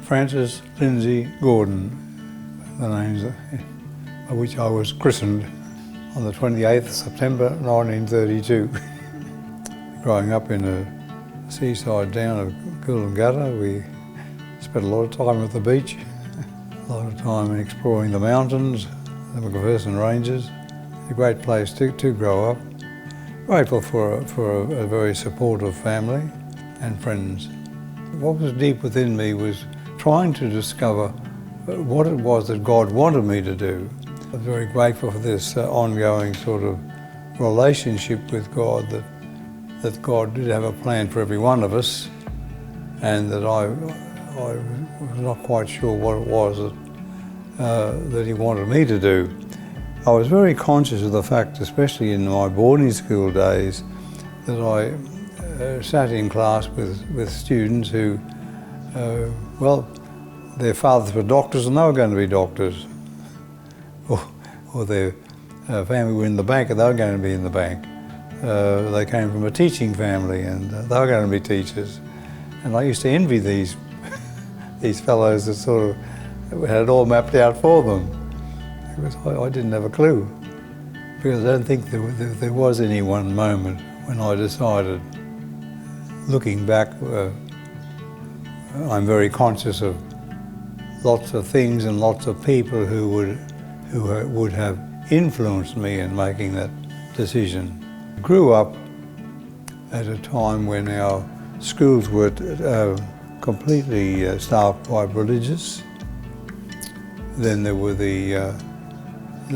Francis Lindsay Gordon, the names by which I was christened on the 28th of September 1932. Growing up in a seaside town of Coolangatta, we spent a lot of time at the beach, a lot of time exploring the mountains, the Vocation ranges. A great place to grow up. Grateful for a very supportive family and friends. What was deep within me was trying to discover what it was that God wanted me to do. I'm very grateful for this ongoing sort of relationship with God, that God did have a plan for every one of us, and that I was not quite sure what it was that He wanted me to do. I was very conscious of the fact, especially in my boarding school days, that I sat in class with students who, well, their fathers were doctors and they were going to be doctors. Or their family were in the bank and they were going to be in the bank. They came from a teaching family and they were going to be teachers. And I used to envy these fellows that sort of had it all mapped out for them. Because I didn't have a clue. Because I don't think there was any one moment when I decided, looking back, I'm very conscious of lots of things and lots of people who would have influenced me in making that decision. I grew up at a time when our schools were completely staffed by religious. Then there were the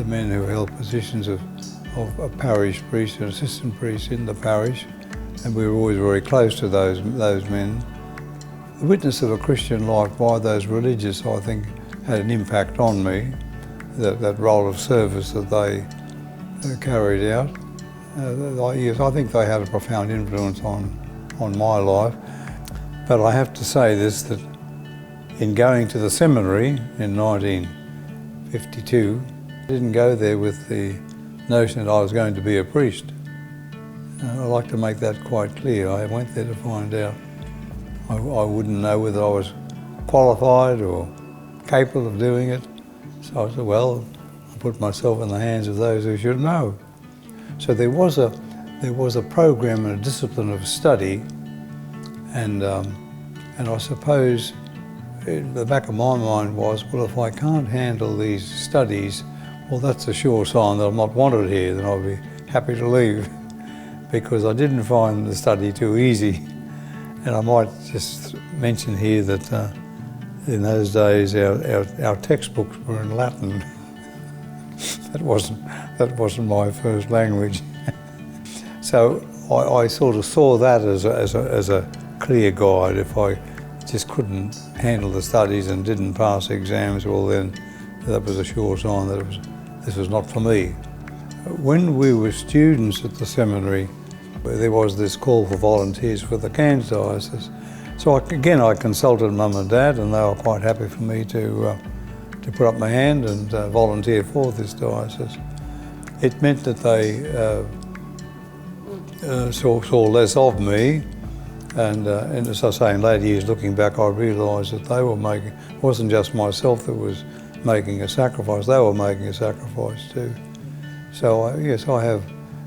men who held positions of a parish priest and assistant priest in the parish, and we were always very close to those men. The witness of a Christian life by those religious, I think, had an impact on me, that role of service that they carried out. Yes, I think they had a profound influence on my life. But I have to say this, that in going to the seminary in 1952, I didn't go there with the notion that I was going to be a priest. I'd like to make that quite clear. I went there to find out. I wouldn't know whether I was qualified or capable of doing it. So I said, well, I put myself in the hands of those who should know. So there was a program and a discipline of study, and I suppose in the back of my mind was, well, if I can't handle these studies, well, that's a sure sign that I'm not wanted here, then I'll be happy to leave, because I didn't find the study too easy. And I might just mention here that in those days our textbooks were in Latin. That wasn't my first language. So I sort of saw that as a clear guide. If I just couldn't handle the studies and didn't pass exams, well then that was a sure sign that this was not for me. When we were students at the seminary, there was this call for volunteers for the Cairns diocese. So I consulted Mum and Dad, and they were quite happy for me to put up my hand and volunteer for this diocese. It meant that they saw less of me, and as I say, in later years looking back, I realised that they were making, it wasn't just myself that was making a sacrifice, they were making a sacrifice too. So yes, I'm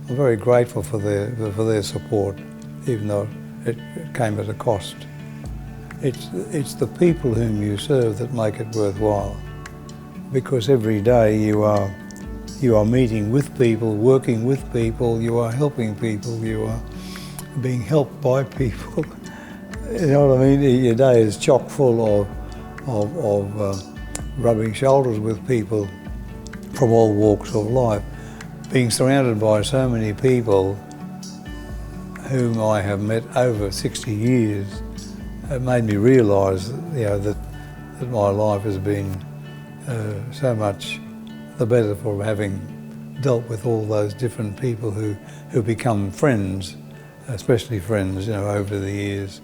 very grateful for their support, even though it came at a cost. It's the people whom you serve that make it worthwhile, because every day you are meeting with people, working with people, you are helping people, you are being helped by people. You know what I mean? Your day is chock full of rubbing shoulders with people from all walks of life. Being surrounded by so many people whom I have met over 60 years, it made me realise, that my life has been so much the better for having dealt with all those different people who become friends, especially friends, over the years.